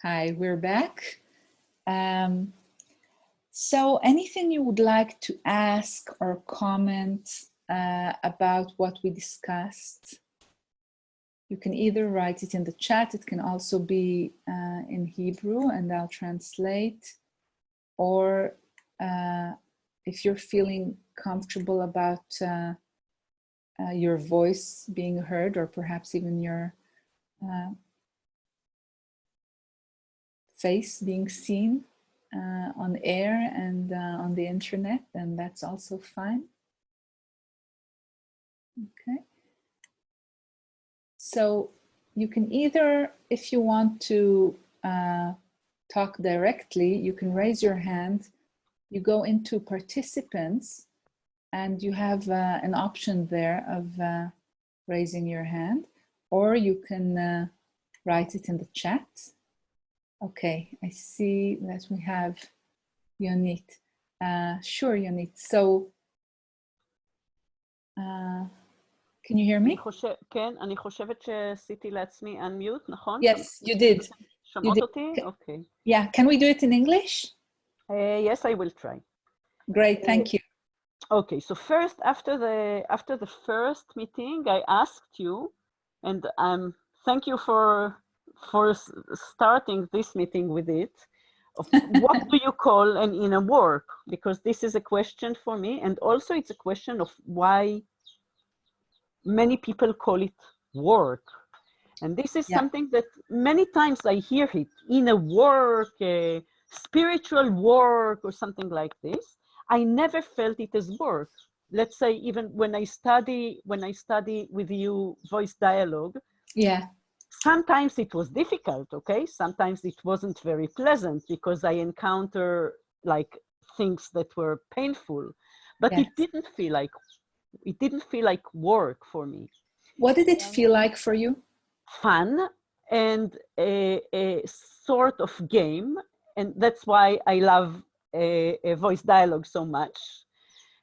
Hi, we're back. So anything you would like to ask or comment about what we discussed, you can either write it in the chat. It can also be in Hebrew and I'll translate. Or if you're feeling comfortable about your voice being heard, or perhaps even your face being seen on air and on the internet, then that's also fine. Okay. So you can either, if you want to talk directly, you can raise your hand. You go into participants and you have an option there of raising your hand, or you can write it in the chat. Okay, I see that we have Yonit. Sure, Yonit. So, can you hear me? כן, אני חושבת שעשיתי לעצמי unmute, נכון? Yes, you did. שומעות אותי? Okay. Yeah, can we do it in English? Yes, I will try. Great, thank you. Okay, so first, after the first meeting, I asked you, and thank you for starting this meeting with it, of what do you call an inner work? Because this is a question for me, and also it's a question of why many people call it work. And this is something that many times I hear it, inner work, spiritual work, or something like this. I never felt it as work. Let's say even when I study with you voice dialogue, sometimes it was difficult, okay? Sometimes it wasn't very pleasant because I encounter like things that were painful, but it didn't feel like work for me. What did it feel like for you? Fun and a sort of game, and that's why I love a voice dialogue so much.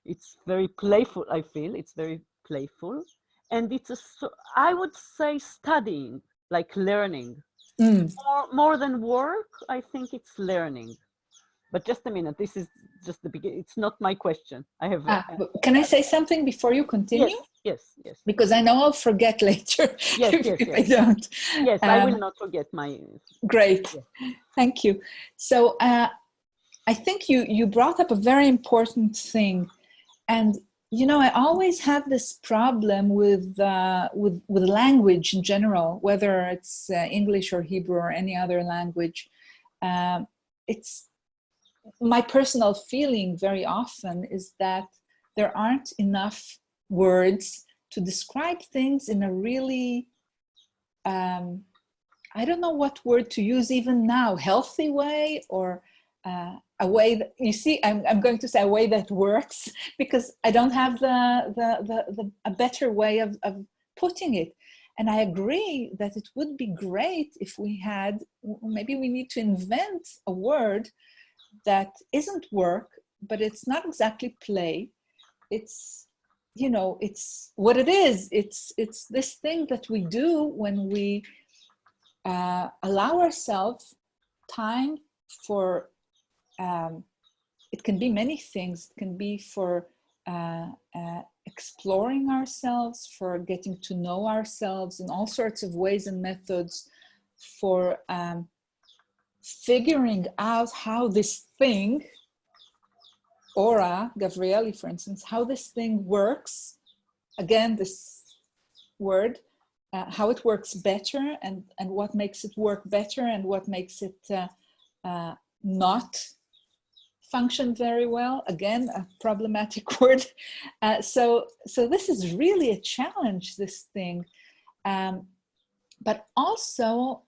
It's very playful, I feel. It's very playful. And it's, I would say, studying, like learning. More than work, I think it's learning. But just a minute, this is just the beginning. It's not my question. I have. Can I say something before you continue? Yes. Because I know I'll forget later if I don't. Yes, I will not forget my. Great, thank you. So I think you brought up a very important thing, and you know I always have this problem with language in general, whether it's English or Hebrew or any other language. It's my personal feeling very often is that there aren't enough words to describe things in a really, I don't know what word to use even now, healthy way, or a way that, you see, I'm going to say a way that works, because I don't have a better way of putting it. And I agree that it would be great if we had, maybe we need to invent a word that isn't work, but it's not exactly play. It's, you know, it's what it is. It's this thing that we do when we allow ourselves time for, it can be many things. It can be for exploring ourselves, for getting to know ourselves in all sorts of ways and methods, for figuring out how this thing, Ora Gavriely, for instance, how this thing works. Again, this word, how it works better, and what makes it work better, and what makes it not function very well. Again, a problematic word. So this is really a challenge, this thing. But also,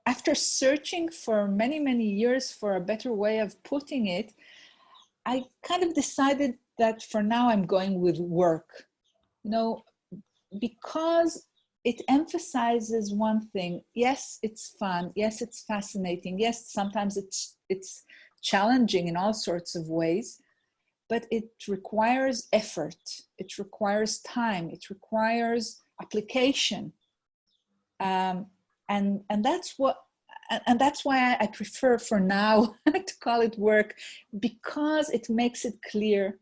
after searching for many, many years for a better way of putting it, I kind of decided that for now I'm going with work, you know, because it emphasizes one thing. Yes, it's fun. Yes, it's fascinating. Yes, sometimes it's challenging in all sorts of ways, but it requires effort. It requires time. It requires application. And that's what, and that's why I prefer for now to call it work, because it makes it clear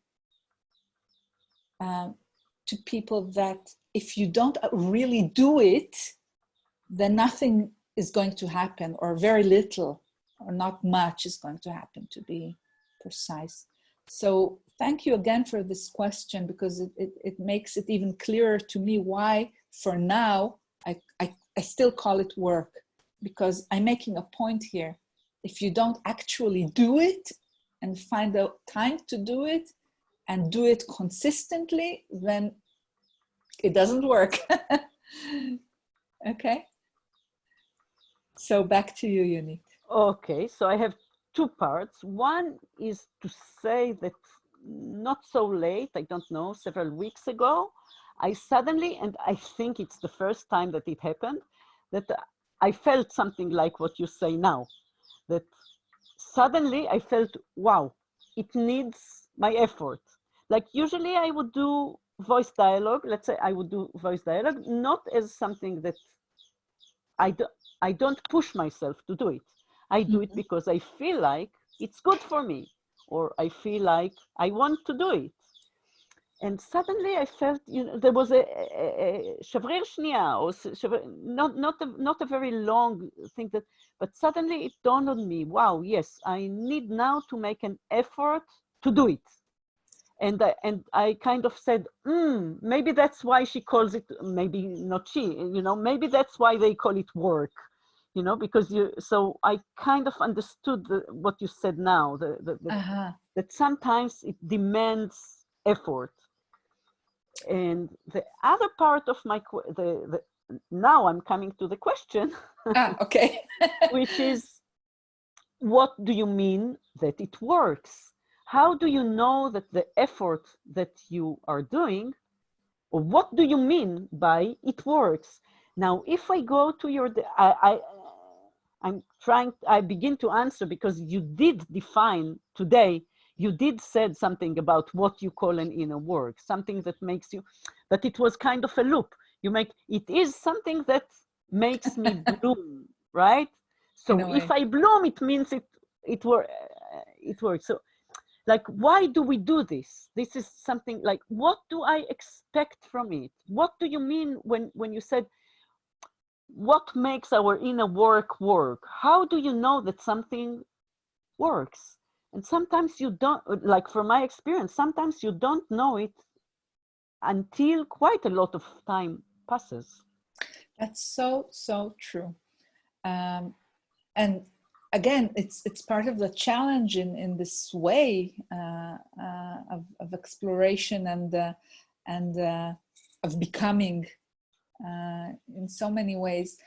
to people that if you don't really do it, then nothing is going to happen, or very little, or not much is going to happen, to be precise. So thank you again for this question, because it makes it even clearer to me why for now I still call it work, because I'm making a point here. If you don't actually do it and find the time to do it and do it consistently, then it doesn't work. Okay. So back to you, Unit. Okay, so I have two parts. One is to say that not so late, I don't know, several weeks ago, I suddenly, and I think it's the first time that it happened, that I felt something like what you say now, that suddenly I felt, wow, it needs my effort. Like usually I would do voice dialogue, let's say I would do voice dialogue, not as something that I don't push myself to do it. I do it because I feel like it's good for me, or I feel like I want to do it. And suddenly I felt, you know, there was a shavrir shniya, or not a very long thing, that, but suddenly it dawned on me, wow, yes, I need now to make an effort to do it. And I kind of said, maybe that's why she calls it, maybe not she, you know, maybe that's why they call it work, you know, because so I kind of understood what you said now, that sometimes it demands effort. And the other part of my, now I'm coming to the question, Okay. which is, what do you mean that it works? How do you know that the effort that you are doing, or what do you mean by it works? Now, if I go to your, I begin to answer, because you did define today, you did said something about what you call an inner work, something that makes you, but it was kind of a loop. It is something that makes me bloom, right? So if I bloom, it means it works. So like, why do we do this? This is something like, what do I expect from it? What do you mean when you said, what makes our inner work work? How do you know that something works? And sometimes you don't, like from my experience, sometimes you don't know it until quite a lot of time passes. That's so true. And again, it's part of the challenge in this way of exploration and of becoming in so many ways,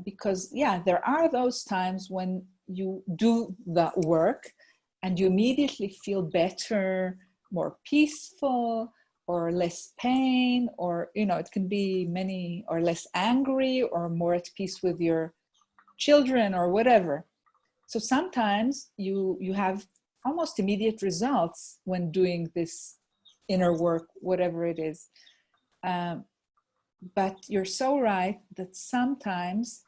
because there are those times when you do the work and you immediately feel better, more peaceful, or less pain, or it can be many, or less angry, or more at peace with your children, or whatever. So sometimes you have almost immediate results when doing this inner work, whatever it is. But you're so right that sometimes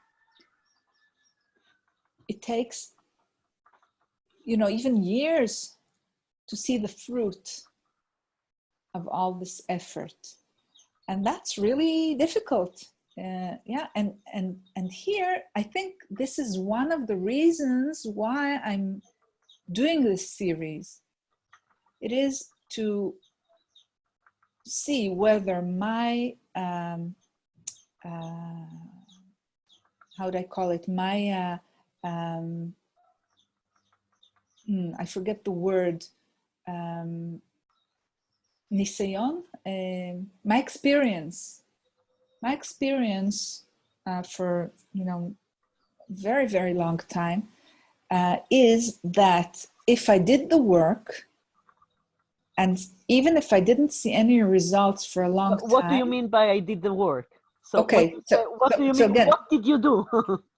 it takes, even years to see the fruit of all this effort. And that's really difficult. And here, I think this is one of the reasons why I'm doing this series. It is to see whether my, how do I call it? My, I forget the word, nisayon, my experience for, very, very long time, is that if I did the work, and even if I didn't see any results for a long time. What do you mean by I did the work? So okay, what do you mean? Again, what did you do?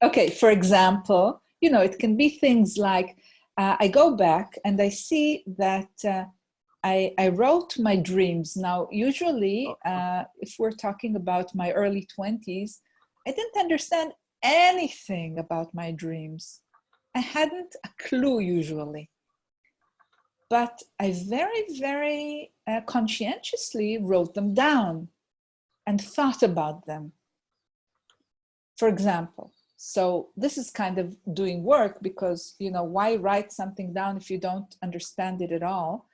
Okay, for example, it can be things like, I go back and I see that I wrote my dreams. Now, usually, if we're talking about my early 20s, I didn't understand anything about my dreams. I hadn't a clue usually. But I very, very conscientiously wrote them down and thought about them. For example, so this is kind of doing work because, you know, why write something down if you don't understand it at all?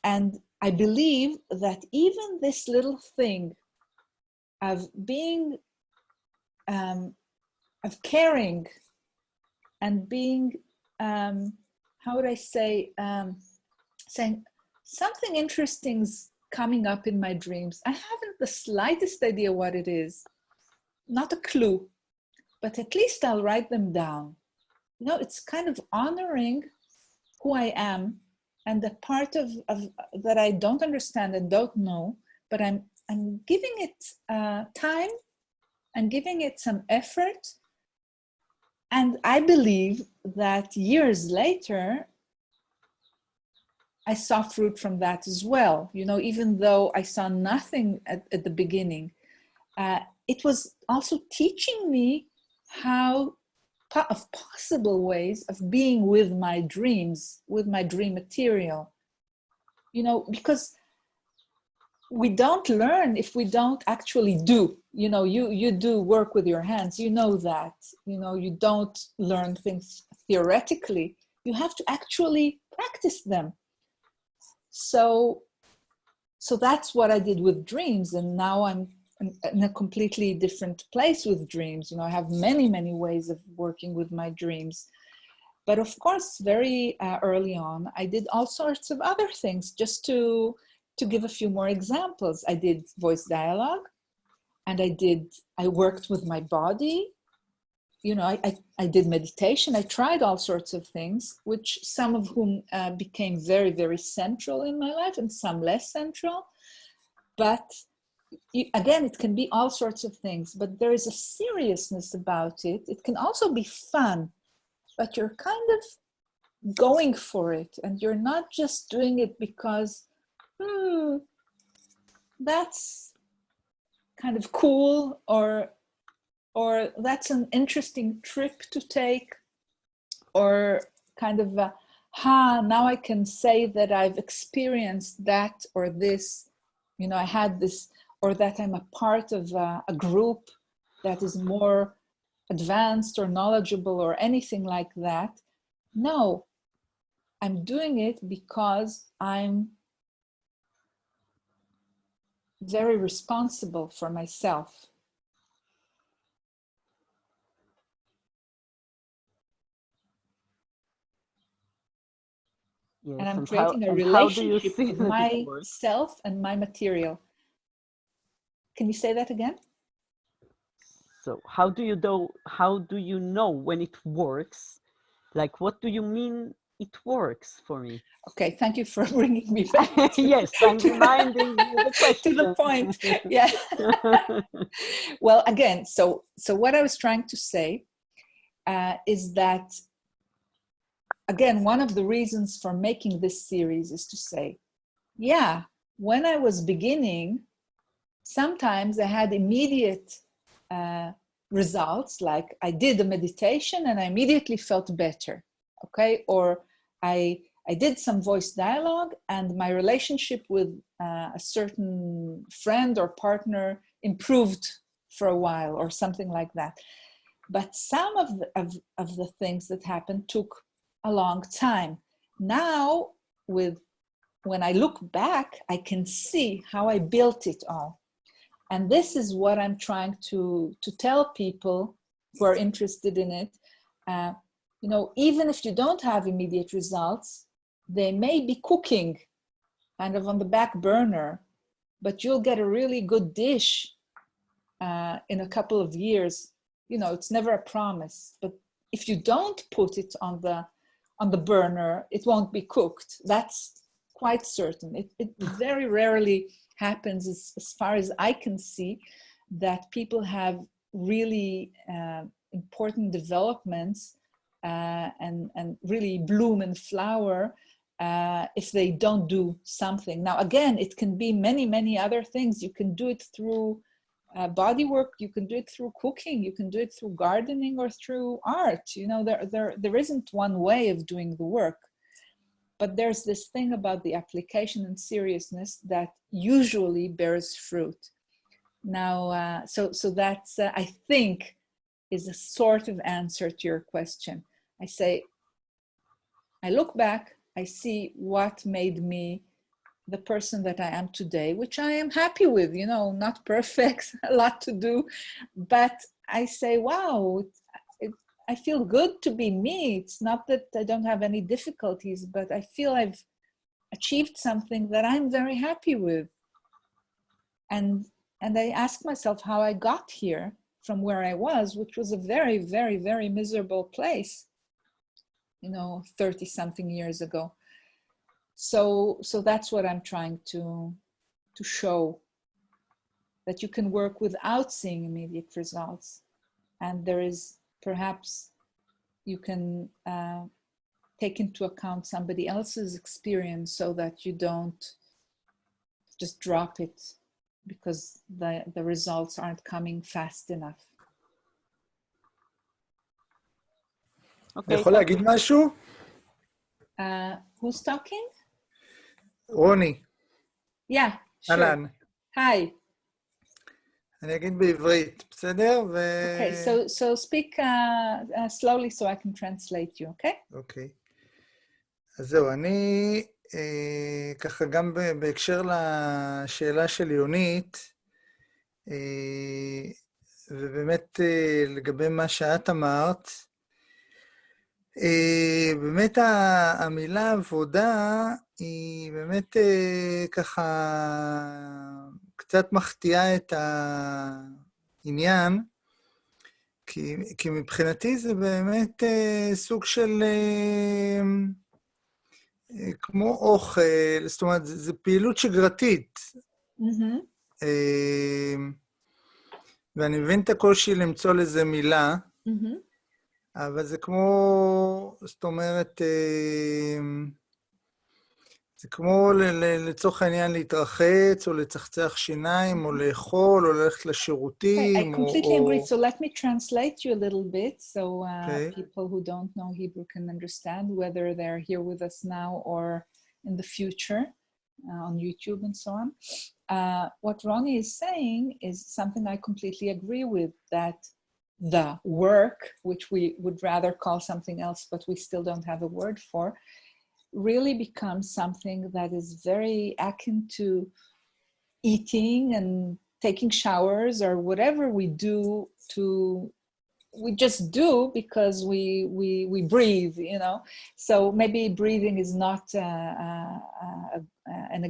And I believe that even this little thing of being, of caring and being, how would I say, saying something interesting's coming up in my dreams. I haven't the slightest idea what it is, not a clue, but at least I'll write them down. You know, it's kind of honoring who I am and the part of that I don't understand and don't know, but I'm giving it time, I'm giving it some effort. And I believe that years later, I saw fruit from that as well. You know, even though I saw nothing at the beginning, it was also teaching me how of possible ways of being with my dreams, with my dream material. You know, because we don't learn if we don't actually do. You know, you do work with your hands, you know that. You know, you don't learn things theoretically. You have to actually practice them. So that's what I did with dreams, and now I'm in a completely different place with dreams. You know, I have many, many ways of working with my dreams. But of course, very early on, I did all sorts of other things. Just to give a few more examples, I did voice dialogue, and I worked with my body. You know, I did meditation. I tried all sorts of things, which some of whom became very, very central in my life and some less central. But again, it can be all sorts of things, but there is a seriousness about it. It can also be fun, but you're kind of going for it, and you're not just doing it because, that's kind of cool, or that's an interesting trip to take, or kind of, now I can say that I've experienced that or this, you know, I had this, or that I'm a part of a group that is more advanced or knowledgeable or anything like that. No, I'm doing it because I'm very responsible for myself. Yes, and I'm creating a relationship with myself and my material. Can you say that again? So how do you know when it works? Like, what do you mean it works for me? Okay, thank you for bringing me back. Yes, I'm reminding you the question. To the point. Yeah. Well, again, so what I was trying to say is that, again, one of the reasons for making this series is to say, yeah, when I was beginning, sometimes I had immediate results, like I did a meditation and I immediately felt better, okay? Or I did some voice dialogue and my relationship with a certain friend or partner improved for a while, or something like that. But some of the things that happened took a long time. Now, when I look back, I can see how I built it all. And this is what I'm trying to tell people who are interested in it. You know, even if you don't have immediate results, they may be cooking kind of on the back burner, but you'll get a really good dish in a couple of years. You know, it's never a promise, but if you don't put it on the burner, it won't be cooked. That's quite certain. It very rarely happens, as far as I can see, that people have really important developments and really bloom and flower if they don't do something. Now, again, it can be many, many other things. You can do it through body work, you can do it through cooking, you can do it through gardening or through art. You know, there isn't one way of doing the work. But there's this thing about the application and seriousness that usually bears fruit. Now, so that's, I think, is a sort of answer to your question. I say, I look back, I see what made me the person that I am today, which I am happy with, you know, not perfect, a lot to do, but I say, wow, I feel good to be me. It's not that I don't have any difficulties, but I feel I've achieved something that I'm very happy with. And I ask myself how I got here from where I was, which was a very, very, very miserable place, you know, 30 something years ago. So that's what I'm trying to show, that you can work without seeing immediate results. And there is perhaps you can take into account somebody else's experience so that you don't just drop it because the results aren't coming fast enough. אני יכול להגיד משהו? Who's talking? רוני. Yeah, sure. אהלן. Hi. אני אגיד בעברית, בסדר? Okay, so speak slowly so I can translate you, okay? אוקיי. אז זהו, אני ככה גם בהקשר לשאלה של יונית, ובאמת לגבי מה שאת אמרת, באמת המילה עבודה היא באמת ככה קצת מחטיאה את העניין, כי מבחינתי זה באמת סוג של כמו אוכל, זאת אומרת, זה פעילות שגרתית. ואני מבין את הקושי למצוא לזה מילה, אבל זה כמו, זאת אומרת, זה כמו לצורך העניין להתרחץ, או לצחצח שיניים, או לאכול, או ללכת לשירותים. I completely agree. So let me translate you a little bit so people who don't know Hebrew can understand, whether they're here with us now or in the future on YouTube and so on. What Ronnie is saying is something I completely agree with, that the work, which we would rather call something else, but we still don't have a word for, really becomes something that is very akin to eating and taking showers or whatever we do we just do because we breathe, you know. So maybe breathing is not an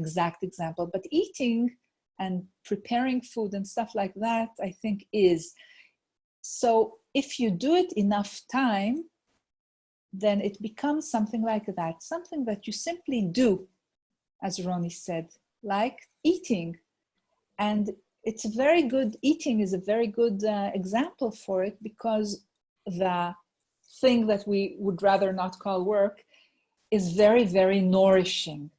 exact example, but eating and preparing food and stuff like that, I think is. So if you do it enough time, then it becomes something like that, something that you simply do, as Ronnie said, like eating. And it's a very good, eating is a very good example for it, because the thing that we would rather not call work is very, very nourishing.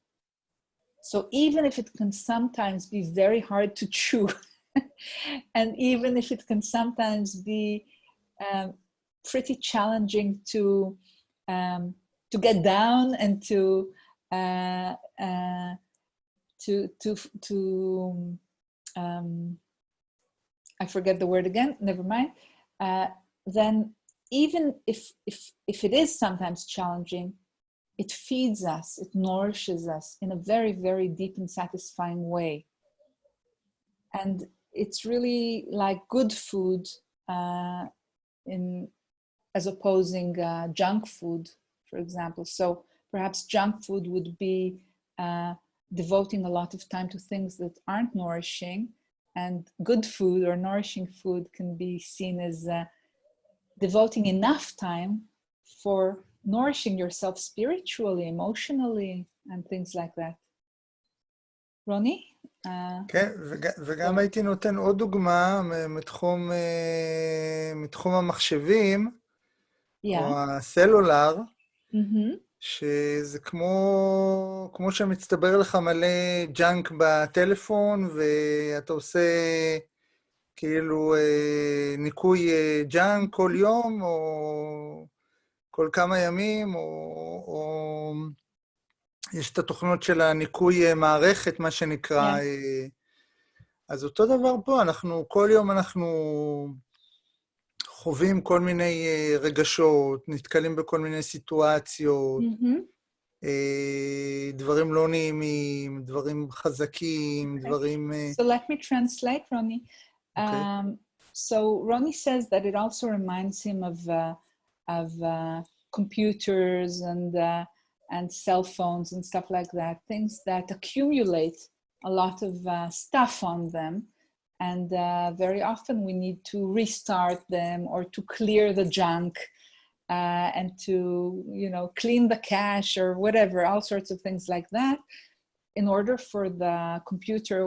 So even if it can sometimes be very hard to chew, and even if it can sometimes be pretty challenging to get down and to I forget the word again, never mind, then even if it is sometimes challenging, it feeds us, it nourishes us in a very, very deep and satisfying way. And it's really like good food as opposing junk food, for example. So perhaps junk food would be devoting a lot of time to things that aren't nourishing, and good food or nourishing food can be seen as devoting enough time for nourishing yourself spiritually, emotionally, and things like that. רוני? כן, וגם הייתי נותן עוד דוגמה מתחום המחשבים, או הסלולר, שזה כמו שמצטבר לך מלא ג'אנק בטלפון, ואתה עושה כאילו ניקוי ג'אנק כל יום, או כל כמה ימים, או יש את התוכנות של הניקוי מערכת, מה שנקרא. אז אותו דבר פה, כל יום אנחנו חווים כל מיני רגשות, נתקלים בכל מיני סיטואציות, דברים לא נעימים, דברים חזקים, דברים... So let me translate, Ronnie. Okay. So Ronnie says that it also reminds him of computers and cell phones and stuff like that, things that accumulate a lot of stuff on them. And very often we need to restart them or to clear the junk and to, you know, clean the cache or whatever, all sorts of things like that, in order for the computer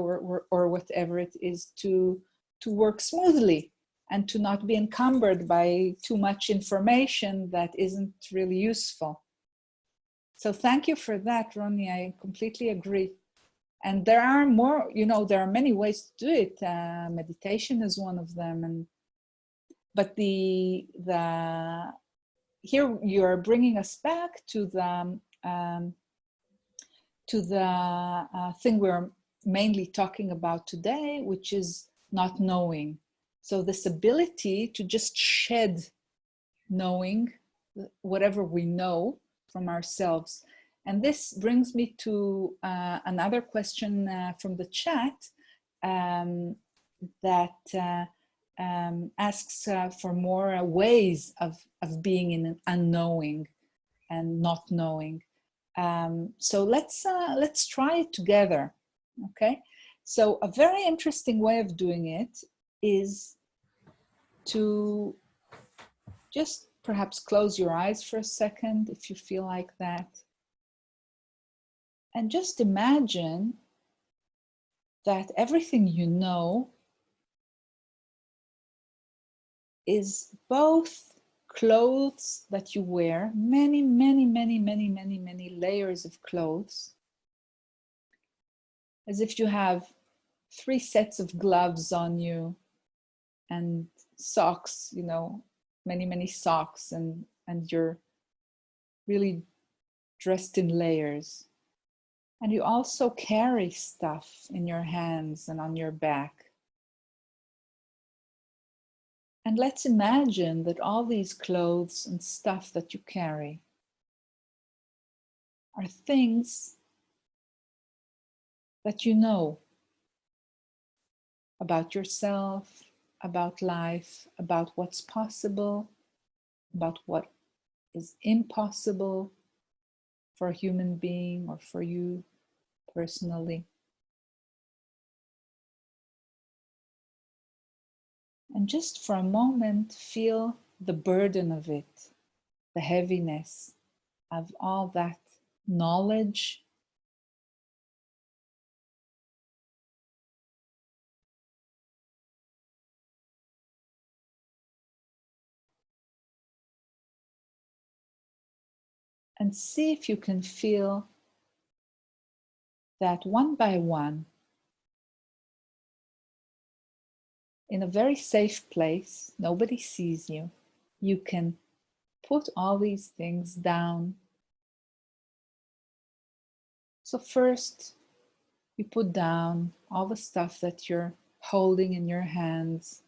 or whatever it is to work smoothly and to not be encumbered by too much information that isn't really useful. So thank you for that, Ronnie. I completely agree. And there are more, you know, there are many ways to do it. Meditation is one of them. But here you are bringing us back to the thing we're mainly talking about today, which is not knowing. So this ability to just shed knowing whatever we know from ourselves. And this brings me to another question from the chat that asks for more ways of being in an unknowing and not knowing. So let's try it together, okay? So a very interesting way of doing it is to just perhaps close your eyes for a second if you feel like that. And just imagine that everything you know is both clothes that you wear, many, many, many, many, many, many layers of clothes, as if you have 3 sets of gloves on you and socks, you know, many, many socks, and you're really dressed in layers. And you also carry stuff in your hands and on your back. And let's imagine that all these clothes and stuff that you carry are things that you know about yourself, about life, about what's possible, about what is impossible for a human being or for you personally. And just for a moment, feel the burden of it, the heaviness of all that knowledge. And see if you can feel that one by one, in a very safe place, nobody sees you, you can put all these things down. So first, you put down all the stuff that you're holding in your hands.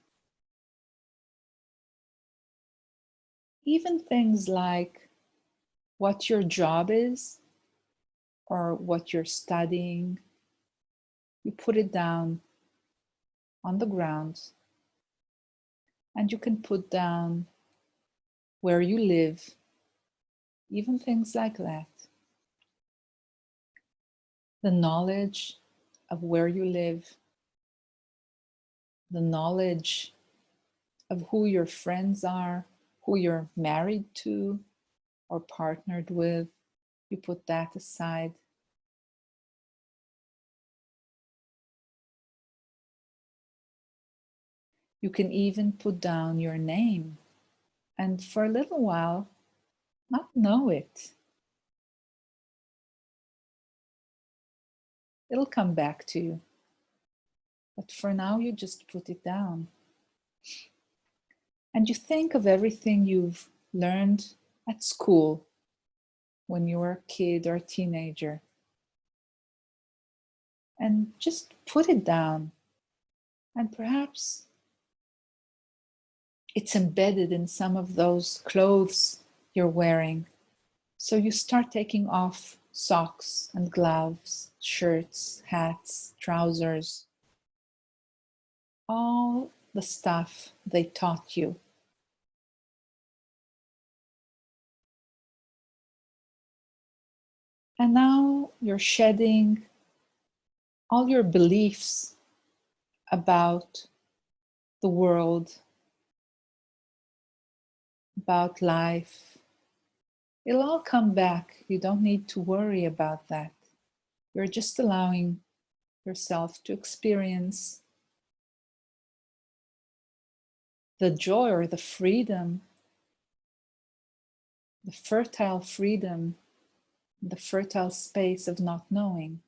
Even things like what your job is or what you're studying, you put it down on the ground. And you can put down where you live, even things like that. The knowledge of where you live, the knowledge of who your friends are, who you're married to or partnered with, you put that aside. You can even put down your name and for a little while not know it. It'll come back to you. But for now, you just put it down. And you think of everything you've learned at school when you were a kid or a teenager. And just put it down. And perhaps it's embedded in some of those clothes you're wearing. So you start taking off socks and gloves, shirts, hats, trousers, all the stuff they taught you. And now you're shedding all your beliefs about the world, about life. It'll all come back. You don't need to worry about that. You're just allowing yourself to experience the joy or the freedom, the fertile freedom, the fertile space of not knowing.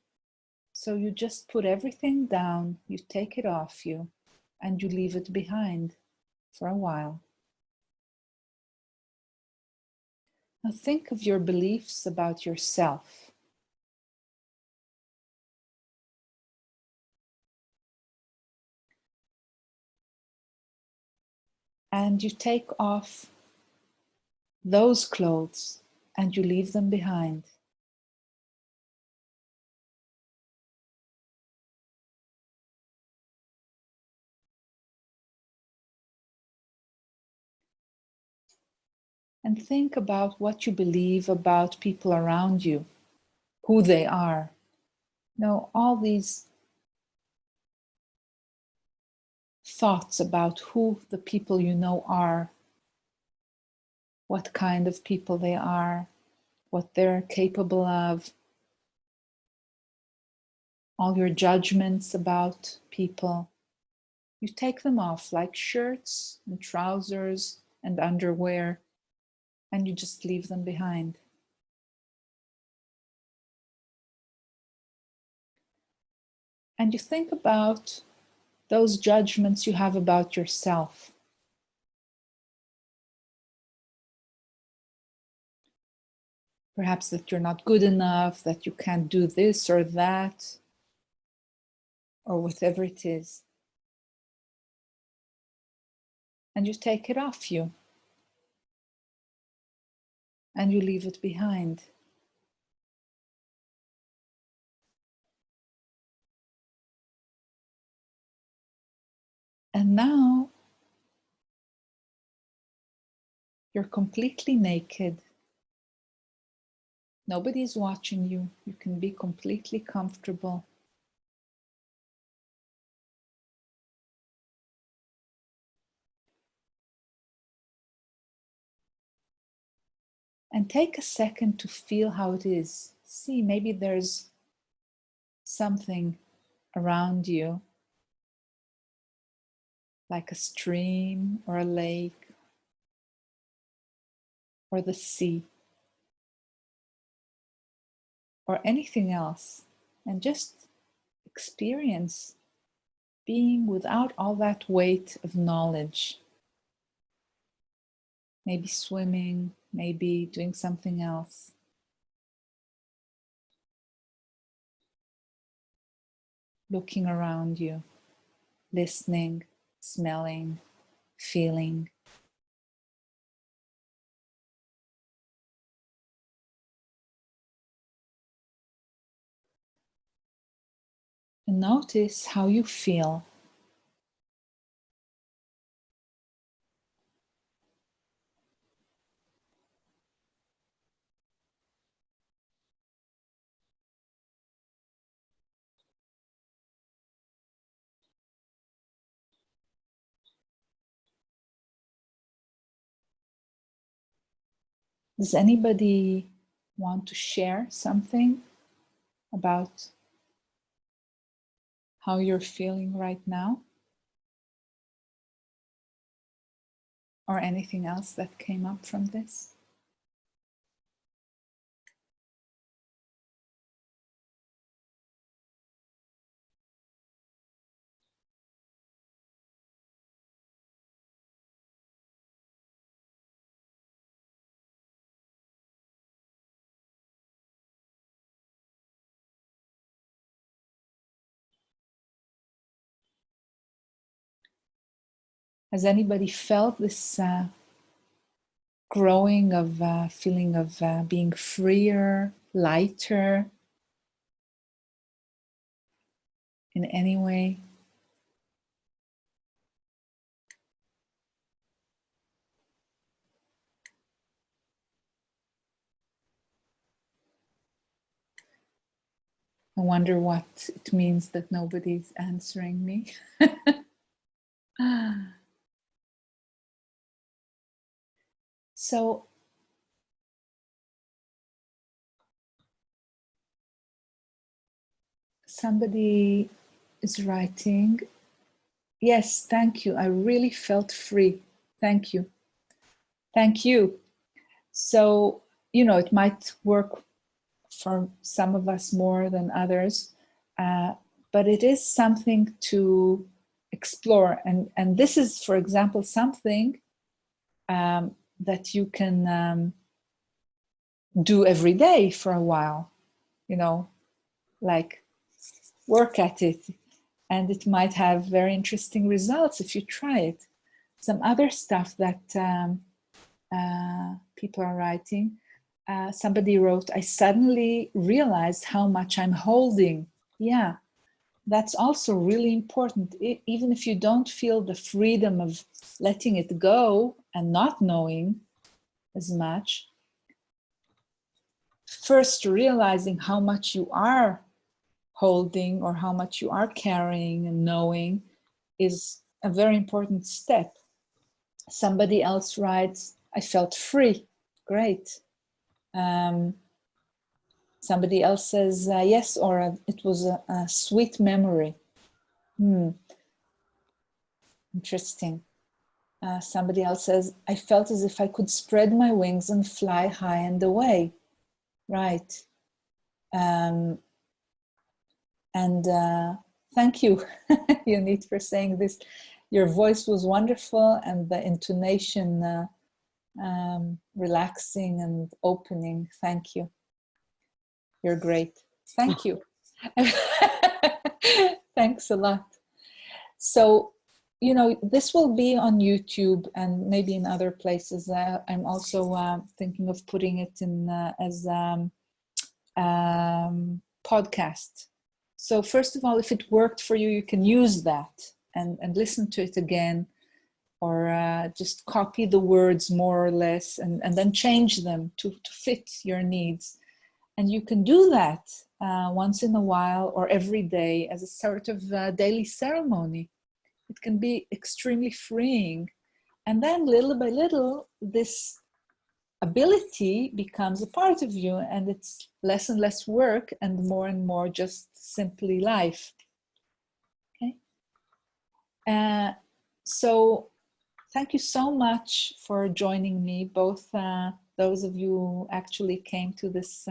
So you just put everything down, you take it off you, and you leave it behind for a while. Now think of your beliefs about yourself. And you take off those clothes and you leave them behind. And think about what you believe about people around you, who they are. Now, all these thoughts about who the people you know are, what kind of people they are, what they're capable of, all your judgments about people, you take them off like shirts and trousers and underwear, and you just leave them behind. And you think about those judgments you have about yourself. Perhaps that you're not good enough, that you can't do this or that, or whatever it is. And you take it off you. And you leave it behind. And now you're completely naked. Nobody's watching you. You can be completely comfortable. And take a second to feel how it is. See, maybe there's something around you, like a stream or a lake or the sea or anything else. And just experience being without all that weight of knowledge. Maybe swimming, maybe doing something else. Looking around you, listening, smelling, feeling. And notice how you feel. Does anybody want to share something about how you're feeling right now? Or anything else that came up from this? Has anybody felt this growing of feeling of being freer, lighter in any way? I wonder what it means that nobody's answering me. So somebody is writing, yes, thank you. I really felt free. Thank you. Thank you. So, you know, it might work for some of us more than others, but it is something to explore. And this is, for example, something that you can do every day for a while, you know, like work at it. And it might have very interesting results if you try it. Some other stuff that people are writing. Somebody wrote, I suddenly realized how much I'm holding. Yeah, that's also really important. Even if you don't feel the freedom of letting it go and not knowing as much, first realizing how much you are holding or how much you are carrying and knowing is a very important step. Somebody else writes, I felt free. Great. Somebody else says, yes, or it was a sweet memory. Interesting. Somebody else says, I felt as if I could spread my wings and fly high and away. Right. And thank you, Yonit, for saying this. Your voice was wonderful and the intonation relaxing and opening. Thank you. You're great. Thank you. Thanks a lot. So, you know, this will be on YouTube and maybe in other places. I'm also thinking of putting it in as podcast. So first of all, if it worked for you, you can use that and listen to it again, or just copy the words more or less and then change them to fit your needs. And you can do that once in a while or every day as a sort of daily ceremony. It can be extremely freeing. And then little by little, this ability becomes a part of you, and it's less and less work and more just simply life. Okay. So thank you so much for joining me, both those of you who actually came to this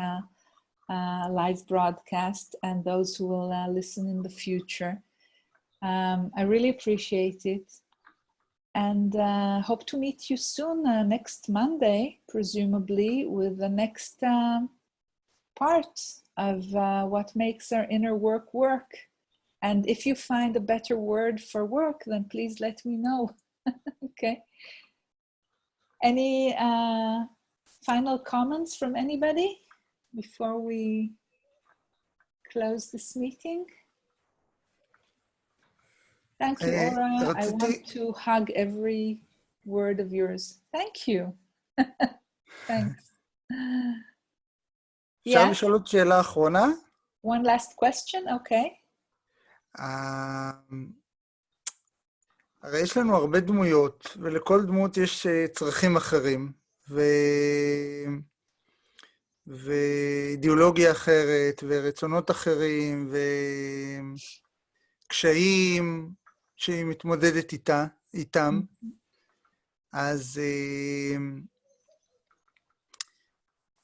live broadcast and those who will listen in the future. I really appreciate it, and hope to meet you soon next Monday, presumably, with the next part of what makes our inner work work. And if you find a better word for work, then please let me know. Okay. Any final comments from anybody before we close this meeting? Thank you, Ora. I want to hug every word of yours. Thank you. Thanks. אפשר לשאול עוד שאלה אחרונה? One last question, okay. הרי יש לנו הרבה דמויות, ולכל דמות יש צרכים אחרים, ואידיאולוגיה אחרת, ורצונות אחרים, וקשיים שהיא מתמודדת איתם. אז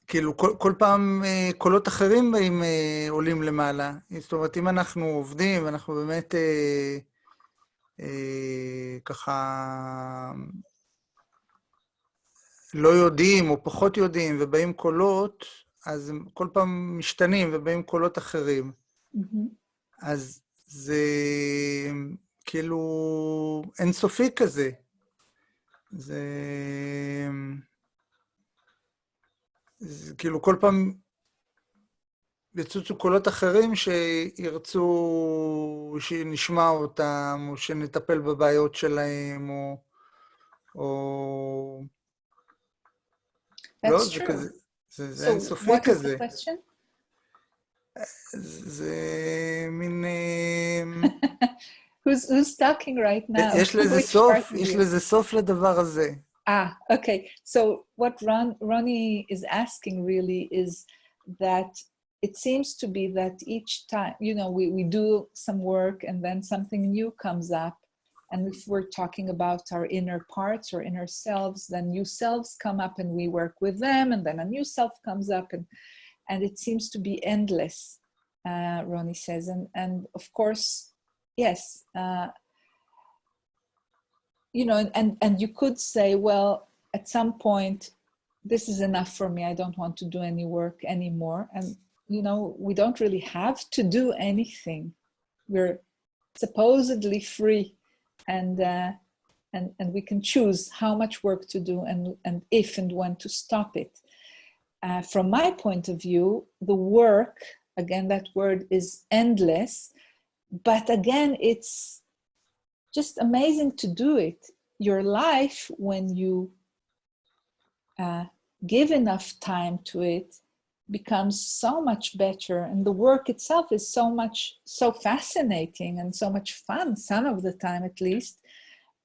כאילו כל פעם קולות אחרים באים עולים למעלה. זאת אומרת, אם אנחנו עובדים, ואנחנו באמת ככה לא יודעים או פחות יודעים, ובאים קולות, אז הם כל פעם משתנים ובאים קולות אחרים. אז זה כאילו אינסופי כזה. זה כאילו כל פעם יצוצו קולות אחרים שירצו שנשמע אותם, או שנטפל בבעיות שלהם, או... לא, זה כזה, זה אינסופי כזה. זה מין... Who's talking right now? יש לזה סוף לדבר הזה. Okay. So what Ronnie is asking really is that it seems to be that each time, you know, we do some work and then something new comes up. And if we're talking about our inner parts or inner selves, then new selves come up and we work with them, and then a new self comes up, and it seems to be endless, Ronnie says. And of course, yes, you know, and you could say, well, at some point, this is enough for me. I don't want to do any work anymore. And, you know, we don't really have to do anything. We're supposedly free, and we can choose how much work to do and if and when to stop it. From my point of view, the work, again, that word is endless, but again, it's just amazing to do it. Your life, when you give enough time to it, becomes so much better, and the work itself is so fascinating and so much fun, some of the time at least,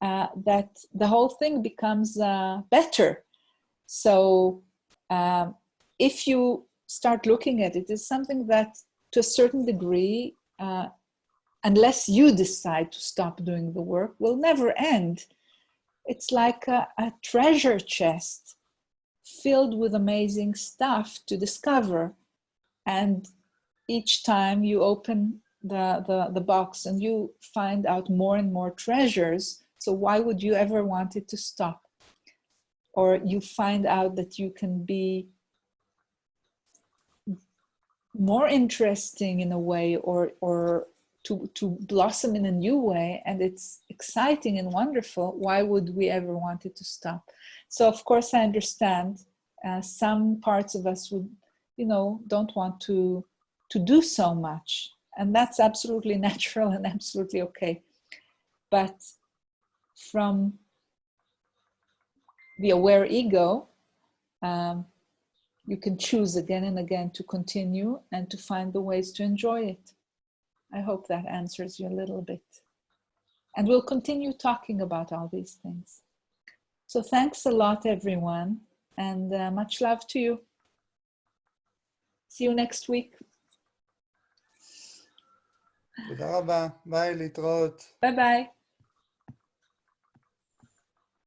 that the whole thing becomes better. So if you start looking at it as something that, to a certain degree, unless you decide to stop doing the work, will never end. It's like a treasure chest filled with amazing stuff to discover. And each time you open the box and you find out more and more treasures, so why would you ever want it to stop? Or you find out that you can be more interesting in a way, or to blossom in a new way, and it's exciting and wonderful. Why would we ever want it to stop? So of course I understand some parts of us would, you know, don't want to do so much, and that's absolutely natural and absolutely okay. But from the aware ego, you can choose again and again to continue and to find the ways to enjoy it. I hope that answers you a little bit. And we'll continue talking about all these things. So thanks a lot, everyone, and much love to you. See you next week. תודה רבה. ביי, להתראות. Bye-bye.